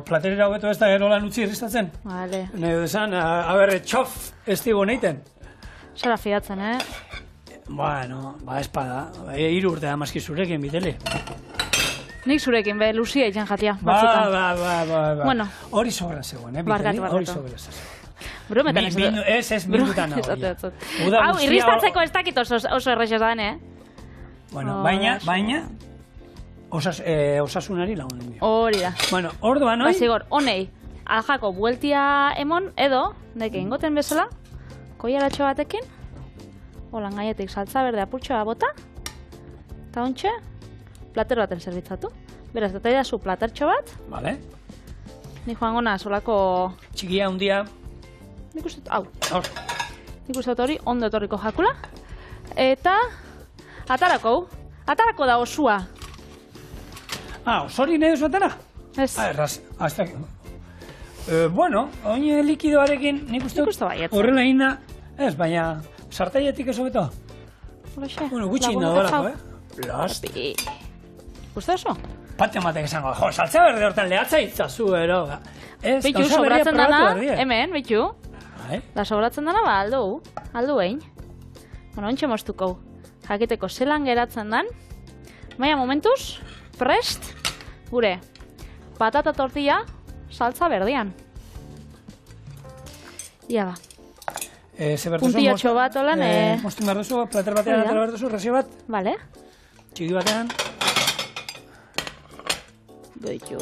Speaker 2: Platerera hobeto ez da erolan utzi irristatzen.
Speaker 1: Vale.
Speaker 2: Nahi dut esan, txof, ez digo neiten.
Speaker 1: Zara fidatzen,
Speaker 2: Bueno, espada, 3 urte da maski zurekin biteli.
Speaker 1: Nik zurekin, Lucia izan jatia, batzutan.
Speaker 2: Bueno. Hori sobra zegoen, biteli, hori sobra zegoen.
Speaker 1: Brometan ez dut.
Speaker 2: Ez minutan hau.
Speaker 1: Hau, irristatzeko ez dakit oso errexez da,
Speaker 2: Bueno, baina, osasunari lagunen dio.
Speaker 1: Hori da.
Speaker 2: Bueno, orduan, oi?
Speaker 1: Bazigor, honei, aljako bueltia emon, edo, neke ingoten bezala, koiaratxo batekin, holan gaietik saltza berde apurtxoa bota, eta ontxe, plater baten zerbitzatu. Beraz, eta idazu platertxo bat.
Speaker 2: Vale.
Speaker 1: Ni joan gona solako...
Speaker 2: Txikia, hundia.
Speaker 1: Nik uste, hau. Nik uste hori, ondo etorriko jakula. Eta, atarako da osua.
Speaker 2: Osori nahi duzu atara?
Speaker 1: Ez.
Speaker 2: Erraz, hasta... Bueno, oin likidoarekin nik uste horrela inda, ez, baina sartaietik ez hobeto.
Speaker 1: Horoxe.
Speaker 2: Bueno, gutxi inda dolako, Blast.
Speaker 1: Uste oso?
Speaker 2: Pate matek esango, jo, saltza berde hortan lehatza itzazu, ero.
Speaker 1: Bitu, sobratzen dana, hemen, bitu.
Speaker 2: Bai.
Speaker 1: Da sobratzen dana, ba, aldu egin. Bueno, ontxe moztuko. Jakiteko zelan geratzen dan. Baina momentuz, prest, gure patata tortilla saltza berdian. Ia ba. Puntillatxo bat olan.
Speaker 2: Moztu behar duzu, plater batean atera behar duzu, razio bat.
Speaker 1: Vale.
Speaker 2: Txiki batean.
Speaker 1: Bitu.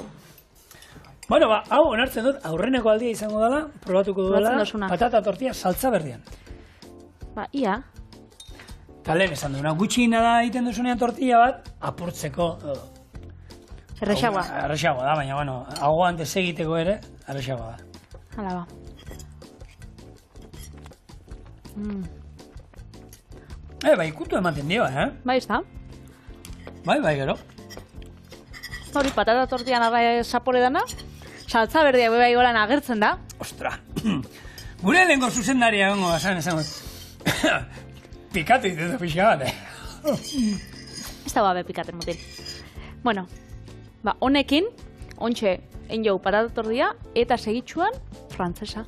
Speaker 2: Bueno, ba, hau onartzen dut, aurreneko aldia izango dela, probatuko duela, patata tortilla saltza berdian.
Speaker 1: Ba, ia.
Speaker 2: Eta lehen esan duena, gutxina da egiten duzunean tortilla bat, apurtzeko...
Speaker 1: Errexagoa.
Speaker 2: Errexagoa da, baina, bueno, hau antes egiteko ere, errexagoa da.
Speaker 1: Hala ba.
Speaker 2: Bai, ikutu ematen dio,
Speaker 1: Bai, ez da.
Speaker 2: Bai, gero.
Speaker 1: Hori, patata tortilla narra sapore dana, saltza berdia beba igolan agertzen da.
Speaker 2: Ostra, gure lehenko zuzendaria gongo, esango. Pikatu itetu pixka bat,
Speaker 1: Ez da babe pikaten mutil. Bueno, ba, honekin, ontxe, egin jau patata tortilla, eta segitxuan, frantzesa.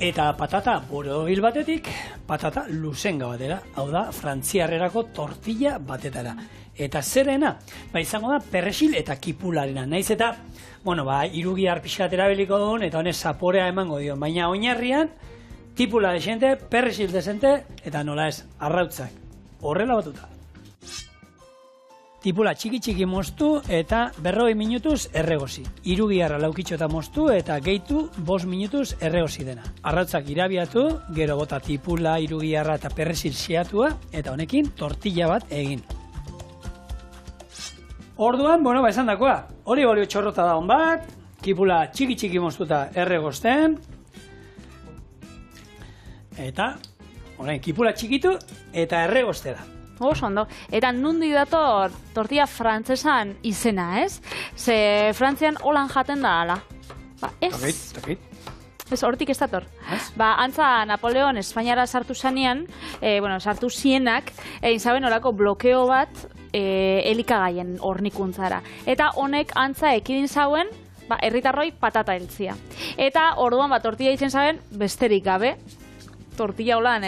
Speaker 2: Eta patata borobil batetik, patata luzenga batera, hau da, frantziarrerako tortilla batetara. Eta zerena, ba izango da, perresil eta kipularena. Naiz eta, bueno, ba, irugiar pixkat erabiliko duen, eta honez zaporea emango dio. Baina oinarrian, tipula desente, perresil desente, eta nola ez, arrautzak. Horrela batuta. Tipula txiki moztu eta 40 minutuz erregozi. Irugiarra laukitxo eta moztu eta gehitu 5 minutuz erregozi dena. Arrautzak irabiatu, gero bota tipula, irugiarra eta perresil xeatua, eta honekin tortilla bat egin. Orduan, bueno, ba esan dakoa, hori bolio txorrota da hon bat, tipula txiki moztuta erregozten, eta, orain, tipula txikitu eta erregoztera.
Speaker 1: Oso ondo. Eta nundi dator tortilla frantzesan izena, ez? Ze Frantzian holan jaten da ala. Ba, ez.
Speaker 2: Takit.
Speaker 1: Ez, hortik ez dator. Ba, antza Napoleon Espainiara sartu zanean, sartu zienak, zaben horako blokeo bat elikagaien hornikuntzara. Eta honek antza ekidin zauen, herritarroi patata heltzia. Eta orduan tortilla izen zaben besterik gabe. Tortilla holan,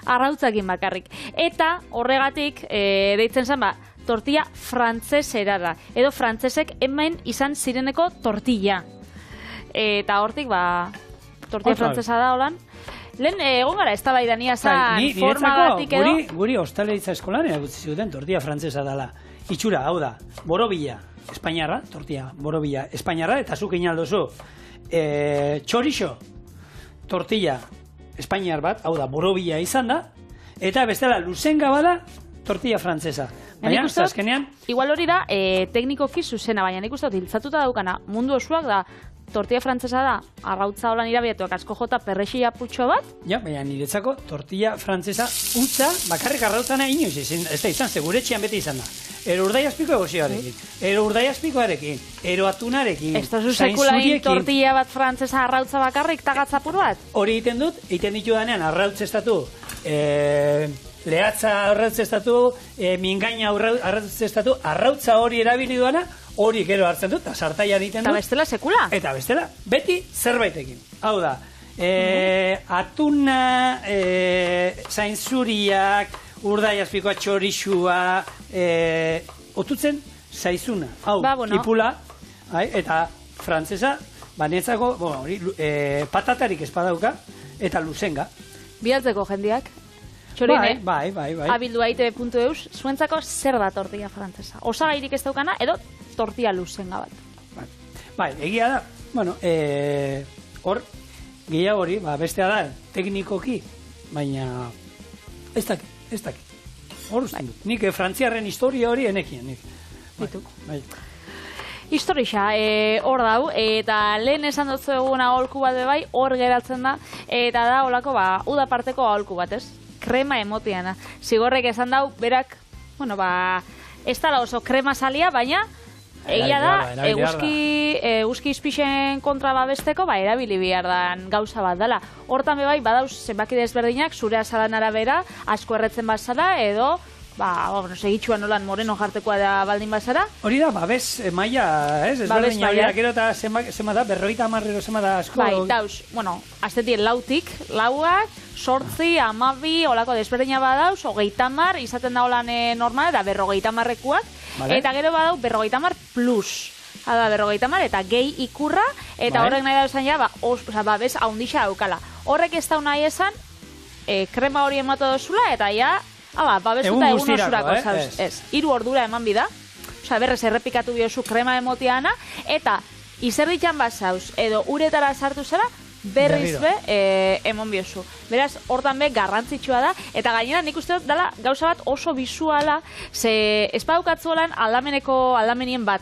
Speaker 1: arrautzakin bakarrik. Eta horregatik deitzen zen, tortilla frantzesera da. Edo frantzesek hemen izan zireneko tortilla. Eta hortik, tortilla frantzesa da holan. Lehen egon gara ez tabai dania zan formagatik edo.
Speaker 2: Guri hostaleritza eskolan erakutsi zuten tortilla frantzesa dela. Itxura, hau da, borobila, espainiarra, tortilla, borobila, espainiarra, eta zuk inaldozu. Txorixo, tortilla, espainiar bat, hau da, borobila izan da, eta bestela luzenga bada, tortilla frantzesa. Baina, azkenean...
Speaker 1: Igual hori da, teknikoki zuzena, baina nik uste dut, hiltzatuta daukana, mundu osoak da, tortilla frantzesa da, arrautza holan irabiatuak asko jota perrexia putxo bat.
Speaker 2: Ja, baina niretzako tortilla frantzesa utza, bakarrik arrautzana inoiz izan, ez da izan, seguretxean beti izan da. Ero urdaiazpiko egozioarekin, ero urdaiazpikoarekin, ero atunarekin,
Speaker 1: ez da zusekulain tortilla bat frantzesa arrautza bakarrik tagatzapur bat?
Speaker 2: Hori egiten dut, egiten ditu danean arrautzestatu, lehatza arrautzestatu, mingaina arrautzestatu, arrautza hori erabili duana, hori gero hartzen dut, eta sartaian egiten dut.
Speaker 1: Eta bestela sekula?
Speaker 2: Eta bestela, beti zerbaitekin. Hau da, atuna, zainzuriak, urdaiazpikoa, txorixua, otutzen zaizuna. Hau, tipula, eta frantzesa, netzako, patatarik espadauka, eta luzenga.
Speaker 1: Bialtzeko jendiak. Txorine,
Speaker 2: bai.
Speaker 1: abildua itb.eus, zuentzako zer da tortilla frantzesa? Osagairik ez daukana, edo tortilla luzenga bat.
Speaker 2: Bai, egia da, hor, gehiago hori, bestea da, teknikoki, baina ez dakit. Hor usten dut. Nik frantziarren historia hori enekien.
Speaker 1: Ditu. Historia, hor dau, eta lehen esan dutzu eguna aholku bat bai, hor geratzen da, eta da holako, uda parteko aholku bat, ez? krema emotiana. Zigorrek esan dau, berak, bueno, ez dala oso krema salia, baina egia da, eguzki izpixen kontra babesteko, erabili behar dan gauza bat dela. Hortan bebai, badauz zenbaki desberdinak, zure azalan arabera, asko erretzen bazara, edo segitxuan nolan moreno jartekoa da baldin bazara.
Speaker 2: Hori da, babes maia, ez? Babes maia. Gero eta zema da, 50 zema da asko.
Speaker 1: Bai, dauz, bueno, aztetien lautik, lauak, 8, 12, olako desberdina badauz, 30, izaten da holan normal, eta 50-rekoak, eta gero badau 50 plus. Hada 50 eta gehi ikurra, eta horrek nahi dauzan ja, babes haundixa daukala. Horrek ez da nahi esan, krema hori ematu dozula, eta ja, babestuta egun osurako, ez. 3 ordura eman bida, berrez errepikatu biozu krema emotiana, eta izerditan bazauz, edo uretara sartu zera, berriz be emon biozu. Beraz, hortan be garrantzitsua da, eta gainera nik uste dut dela gauza bat oso bisuala, ze ez badukatzu olan aldamenien bat.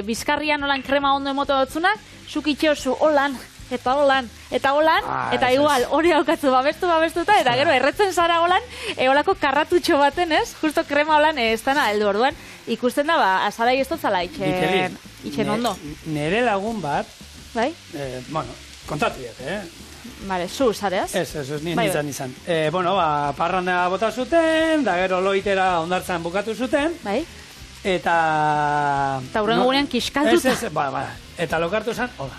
Speaker 1: Bizkarrian olan krema ondo emoto dutzunak, zuk itxeozu holan, eta holan, eta igual, hori haukatzu babestuta, eta gero erretzen zara holan, holako karratutxo baten, ez? Justo krema holan ez dana heldu orduan, ikusten da, azalai ez dut zala itxen ondo.
Speaker 2: Nere lagun bat,
Speaker 1: bai?
Speaker 2: Bueno, kontatu diat,
Speaker 1: Bale, zu zareaz?
Speaker 2: Ez, nintzen izan. Parranda bota zuten, da gero loitera ondartzan bukatu zuten,
Speaker 1: bai?
Speaker 2: Eta
Speaker 1: horrengo gunean kiskaltuta.
Speaker 2: Eta lokartu zen, hola.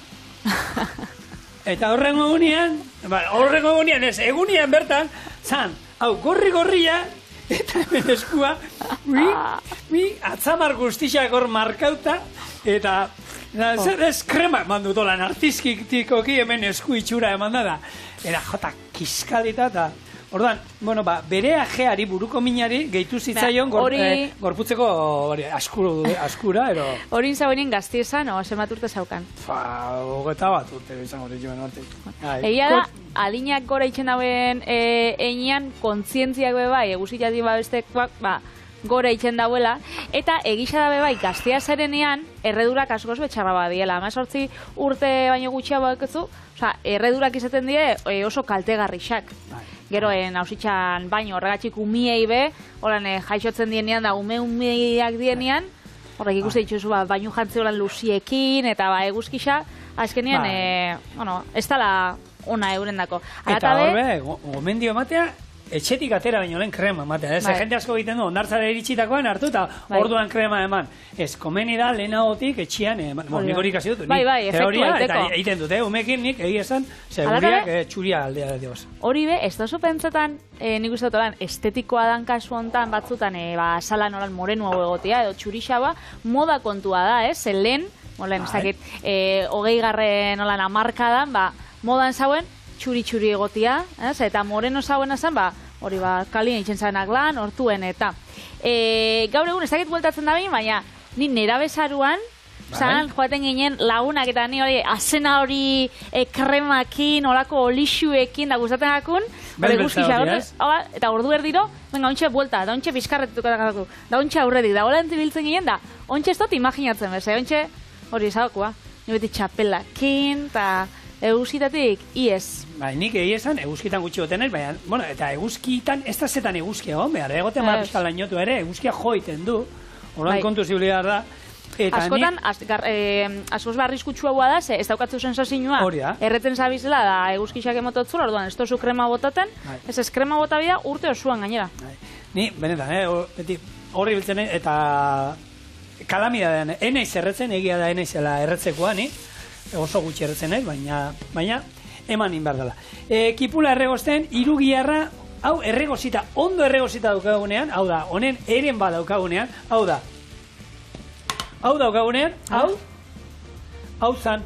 Speaker 2: Eta horrengo gunean ez, egunean bertan, zan, hau, gorri-gorria, eta hemen eskua, atzamar guztixak hor markauta, eta zer ez krema eman dut olan, artizkikoki hemen esku itxura eman da, era jota kiskalita, eta orduan, bere ajeari, buruko minari, gehitu zitzaion gorputzeko askura, ero...
Speaker 1: Horin zauenin gazti esan, o zemat urte zaukan?
Speaker 2: 21 urte izango dituen hortik.
Speaker 1: Egia da, adinak gora itxen dauen einean, kontzientziak bebai, eguzitati babestekoak, gora itxen dauela, eta egisa da bebai, gaztia zarenean, erredurak askoz betxarra badiela. 18 urte baino gutxiago bakezu, erredurak izaten die oso kaltegarrixak. Gero, nausitxan baino, horregatxik umiei be, horan jaixotzen dienean da, umeiak dienean, horrek ikuste dituzu, baino jantzi horan luziekin, eta eguzkisa, azkenean, ez dala ona eurendako.
Speaker 2: Eta horbe, gomendio ematea, etxetik atera baino lehen krema ematea. Ez, jende asko egiten du, ondartzara iritsitakoen hartu eta orduan krema eman. Ez, komeni da lehenagotik etxian, nik hori ikasi dut, teoria, eta egiten dute, umekin nik egiesan, seguriak txuria aldea dioz.
Speaker 1: Hori be, ez dozu pentsetan, nik uste dut estetikoa dan kasu hontan batzutan, salan horan morenu hau egotea, edo txurixaba, moda kontua da, lehen, ez dakit, 20. hamarkadan, modan zauen, txuri-txuri egotia, eta moreno zauen azan, hori kalien itxen zabenak lan, hortuen, eta gaur egun ez dakit bueltatzen da behin, baina ni nera bezaruan, joaten ginen lagunak eta ni hori azena hori kremakin, olako olixuekin, da gustatzen dakun, eta ordu erdiro, venga, ontxe buelta, da ontxe bizkarretuko dakatu, da ontxe aurredik, da hola entzibiltzen ginen, da ontxe ez dut imaginatzen beze, ontxe hori ezagokoa, ni beti txapelakin, eta eguzkitatik, iez.
Speaker 2: Nik egizan, eguzkitan gutxi gotenez, baina, eta eguzkitan, ez da zetan eguzkia hon behar, egoten bat pizkal lainotu ere, eguzkia joiten du, horan kontu zibiliar da.
Speaker 1: Askotan, askoz barrizkutsua da, ez daukatzu sensazioa, erreten zabizela da eguzkixak emototzula, orduan, ez tozu krema botaten, ez krema bota bida urte osuan gainera.
Speaker 2: Ni, benetan, beti horri biltzen, eta kalamidadean, enaiz erretzen, egia da enaizela erretzekoa, ni, oso gutxi erretzen nahi, baina eman inbar dela. Kipula erregosten, irugiarra, hau erregozita, ondo erregozita daukagunean, hau da, honen eren bat daukagunean, hau da. Hau daukagunean, hau zan.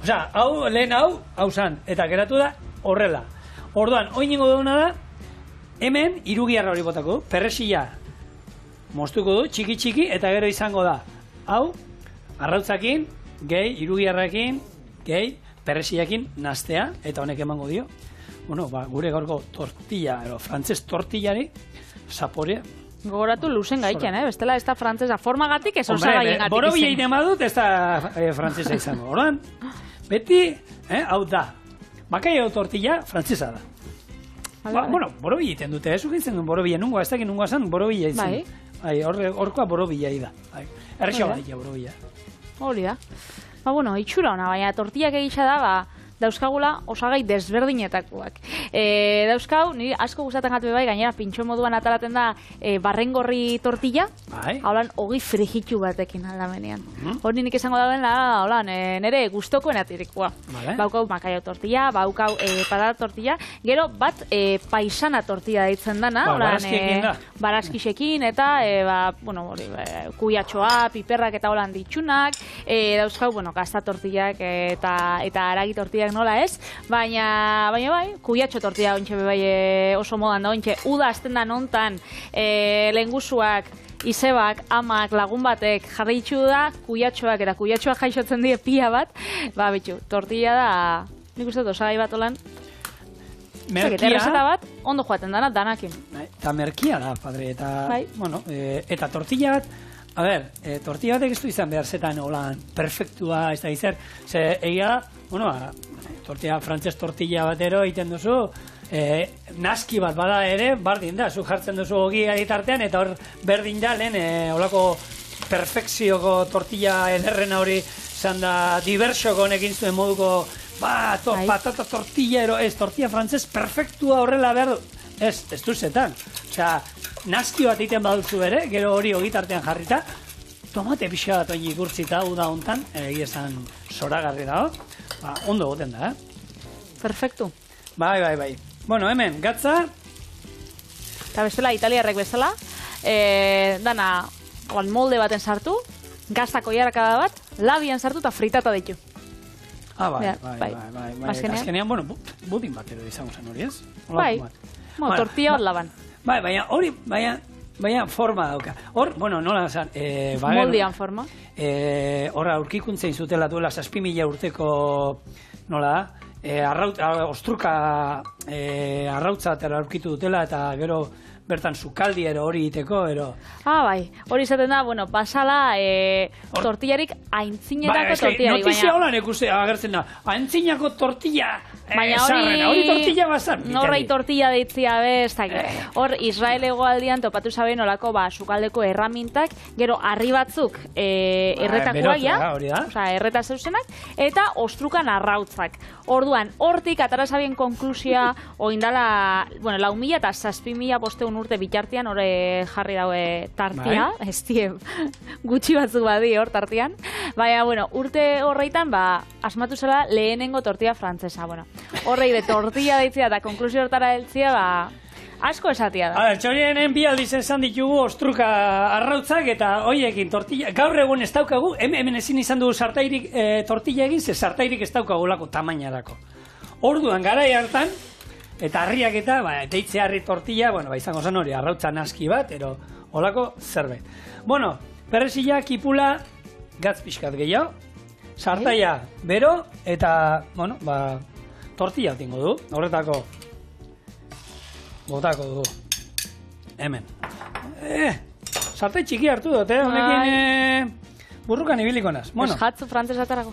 Speaker 2: Osea, lehen hau zan, eta geratu da horrela. Orduan, oinengo dauna da, hemen irugiarra hori botako du, perresila moztuko du, txiki-txiki, eta gero izango da. Hau, arrautzakin, gehi, irugiarrakin, gehi, perresiakin nastea, eta honek emango dio. Gure gaurko tortilla, frantzes tortillari, zaporea.
Speaker 1: Gogoratu luzen gaitzen, bestela ez da frantzesa formagatik, ez osa gaien gatik izan.
Speaker 2: Boro bila iten badut, ez da frantzesa izango. Horan, beti, hau da, bakai hau tortilla, frantzesa da. Bueno, borobila egiten dute, ez ukitzen duen borobila, nungoa, ez dakit nungoa zan, borobila izan. Bai, horkoa borobila da. Errexo bat dira borobila.
Speaker 1: Hori da. Bueno, itxura hona, baina tortillak egitza da, dauzkagula osagai desberdinetakoak. Dauzkau, niri asko gustatzen gatu bai, gainera pintxo moduan atalaten da barrengorri tortilla, haulan hogi frijitu batekin aldamenean. Hori nik esango dauen, haulan, nire guztokoen atirikoa. Baukau makaio tortilla, baukau patata tortilla, gero bat paisana tortilla deitzen dana, baraskisekin eta, kuiatxoa, piperrak eta holan ditxunak, dauzkau, gazta tortillak eta aragi tortilla nola ez, baina bai, kuiatxo tortilla ontxe bai oso modan da ontxe, uda azten da nontan lehengusuak, izebak, amak, lagun batek jarritxu da kuiatxoak eta kuiatxoak jaixotzen die pia bat, bitxu, tortilla da, nik uste dut osagai bat olan, errezeta bat, ondo joaten dana, danakin.
Speaker 2: Eta merkia da, padre, eta tortilla bat, tortilla batek ez du izan behar zetan holan perfektua, ez da izan, ze egia, tortilla, frantzes tortilla batero egiten duzu, naski bat bada ere, bardin da, zu jartzen duzu ogia ditartean, eta hor berdin da, lehen, holako perfekzioko tortilla ederrena hori zan da, diversoko honekin zuen moduko, patata tortilla, tortilla frantzes perfektua horrela behar du, ez du zetan, osea, naski bat egiten baduzu ere, gero hori ogitartean jarrita, tomate pixa bat oin ikurtzita uda hontan, egizan zoragarri dago, ondo goten da,
Speaker 1: Perfektu.
Speaker 2: Bai. Bueno, hemen, gatza.
Speaker 1: Eta bestela, italiarrek bezala, dana molde baten sartu, gaztako jarakada bat, labian sartu eta fritata ditu.
Speaker 2: Bai. Azkenean, budin bat edo izango zen hori ez?
Speaker 1: Bai, tortilla bat laban.
Speaker 2: Bai, baina forma dauka. Hor, nola zan...
Speaker 1: Moldian forma.
Speaker 2: Horra, aurkikuntzein zutela duela 7.000 urteko, nola da, ostruka arrautza aurkitu dutela, eta gero bertan sukaldi hori egiteko,
Speaker 1: bai, hori izaten da, pasala tortillarik aintzinetako tortillarik, baina...
Speaker 2: Notizia holan ikuste agertzen da, aintzinako tortilla zarrena, hori tortilla bazan.
Speaker 1: Norrai tortilla deitzia bestak. Hor, Israel hegoaldian topatu zabe nolako sukaldeko erramintak, gero harri batzuk erretakoa, erreta zeusenak, eta ostrukan arrautzak. Orduan, hortik atara zabien konklusia, oindala, 4.000 eta 6.000 posteun urte bitartian hori jarri daue tartia, ez die gutxi batzuk badi hor tartian. Baina, urte horreitan, asmatu zela lehenengo tortilla frantzesa. Horrei de tortilla deitzia eta konklusio hortara heltzia, asko esatia da.
Speaker 2: Txorienen bi aldiz esan ditugu ostruka arrautzak eta hoiekin tortilla. Gaur egun ez daukagu, hemen ezin izan dugu sartairik tortilla egin, ze sartairik ez daukagu lako tamainarako. Orduan garai hartan, eta harriak eta, deitze harri tortilla, izango zen hori, arrautza naski bat, ero holako zerbait. Perrezila, kipula, gatz pixkat gehiago, sartaia bero, eta, tortilla tingo du, horretako, botako du, hemen. Sartai txiki hartu dut, honekin burrukan ibiliko naz.
Speaker 1: Ez jatzu frantzes atarako.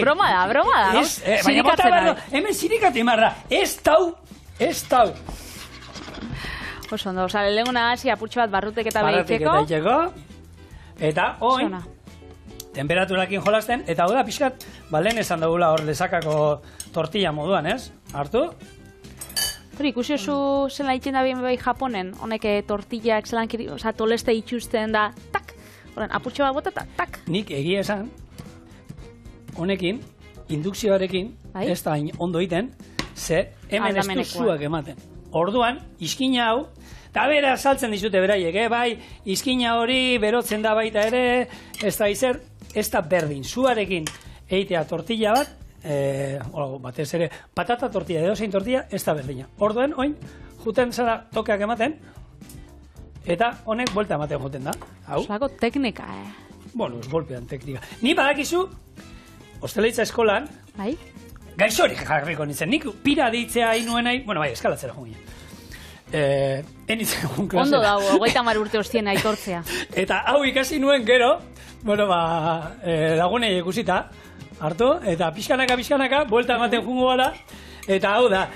Speaker 1: Broma da,
Speaker 2: sirikatzen nahi. Hemen sirikatu imarra, ez tau.
Speaker 1: Oso ondo, lehenguna hasi apurtxo bat barrutek eta behitzeko.
Speaker 2: Eta oin, temperaturakin jolasten, eta hau da pixkat, lehen esan dagoela hor lezakako tortilla moduan, ez? Hartu?
Speaker 1: Hori, ikusi oso zela itxen da bien bai Japonen, honek tortillak zelan toleste itxusten da, tak! Horen, apurtxo bat bota eta tak!
Speaker 2: Nik egia esan, honekin, indukzioarekin, ez da ondo iten, ze hemen ez duzuak ematen. Orduan, iskina hau, eta bera saltzen dizute beraiek, bai, iskina hori berotzen da baita ere, ez da izer, ez da berdin, zuarekin eitea tortilla bat, batez ere, patata tortilla, edozein tortilla, ez da berdina. Orduan, oin, juten zara tokeak ematen, eta honek buelta ematen juten da.
Speaker 1: Oslako teknika,
Speaker 2: Ez golpean teknika. Ni badakizu, hosteleitza eskolan, gaixorik jarriko nintzen, nik pira deitzea inuen nahi, eskalatzera jungien. Enitzen egun klasera.
Speaker 1: Ondo dago, 30 urte hostien aitortzea.
Speaker 2: Eta hau ikasi nuen gero, lagunei ikusita, hartu, eta pixkanaka, buelta ematen jungo gara, Eta hau da,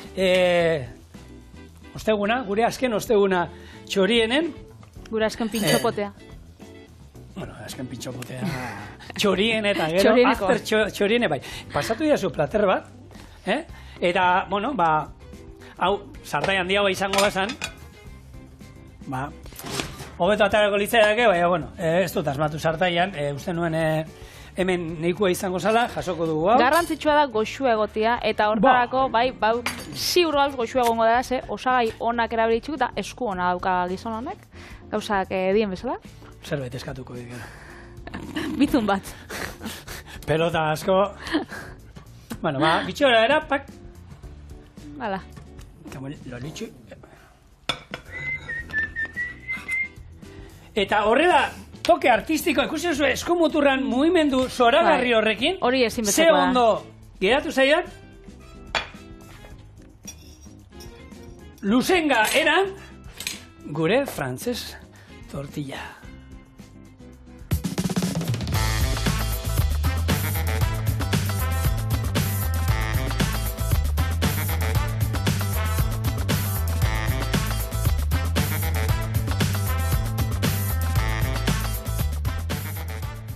Speaker 2: osteguna, gure azken osteguna txorienen.
Speaker 1: Gure azken pintxopotea.
Speaker 2: Bueno, azken pintxopotea txorien eta gero, after txoriene bai. Pasatu dira zu plater bat, eta, bueno, hau, sartai handia izango bazan, hobeto atarako litzaiake, baina, bueno, ez dut asmatu sartaian, uste nuen hemen neikua izango zala, jasoko dugu hau.
Speaker 1: Garrantzitsua da goxua egotia, eta hortarako, ziur gauz goxua egongo da, osagai onak erabilitxuk, eta esku ona dauka gizon honek, gauzak dien bezala.
Speaker 2: Zerbait eskatuko dira.
Speaker 1: Bizun bat.
Speaker 2: Pelota asko. Bueno, bitxora era, pak.
Speaker 1: Hala.
Speaker 2: Lolitxu. Eta horrela, toke artistiko, ikusten zuen eskumuturran mugimendu zoragarri horrekin.
Speaker 1: Hori ezinbestekoa da.
Speaker 2: Ze ondo geratu zaidan. Luzenga eran gure frantses tortilla.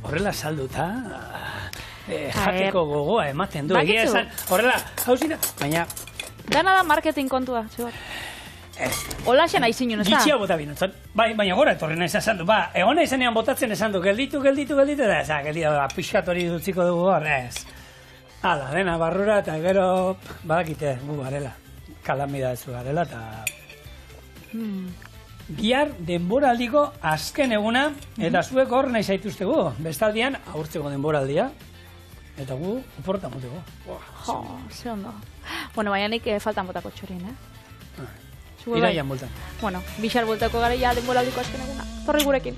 Speaker 2: Horrela salduta, jateko gogoa ematen du. Egia esan, horrela, hauzita, baina...
Speaker 1: Dana da marketing kontua, txugar. Hola xena izinun, ez da?
Speaker 2: Gitxia bota binotzen. Baina gora etorri nahi esan du. Egon nahi zenean botatzen esan du, gelditu, eta gelditu, pixkatori dutziko dugu hor, ez. Hala, dena barrura, eta gero, badakite, gu garela. Kalamida ez garela, eta... Bihar denboraldiko azken eguna, eta zuek hor nahi zaituztegu. Bestaldian, aurtzeko denboraldia. Eta gu, oporta moteko.
Speaker 1: Jo, ze ondo. Bueno, baina nik faltan botako txorien,
Speaker 2: Iraian bultan.
Speaker 1: Bueno, bixar bultako gara ja denboraldiko azken eguna. Torri gurekin.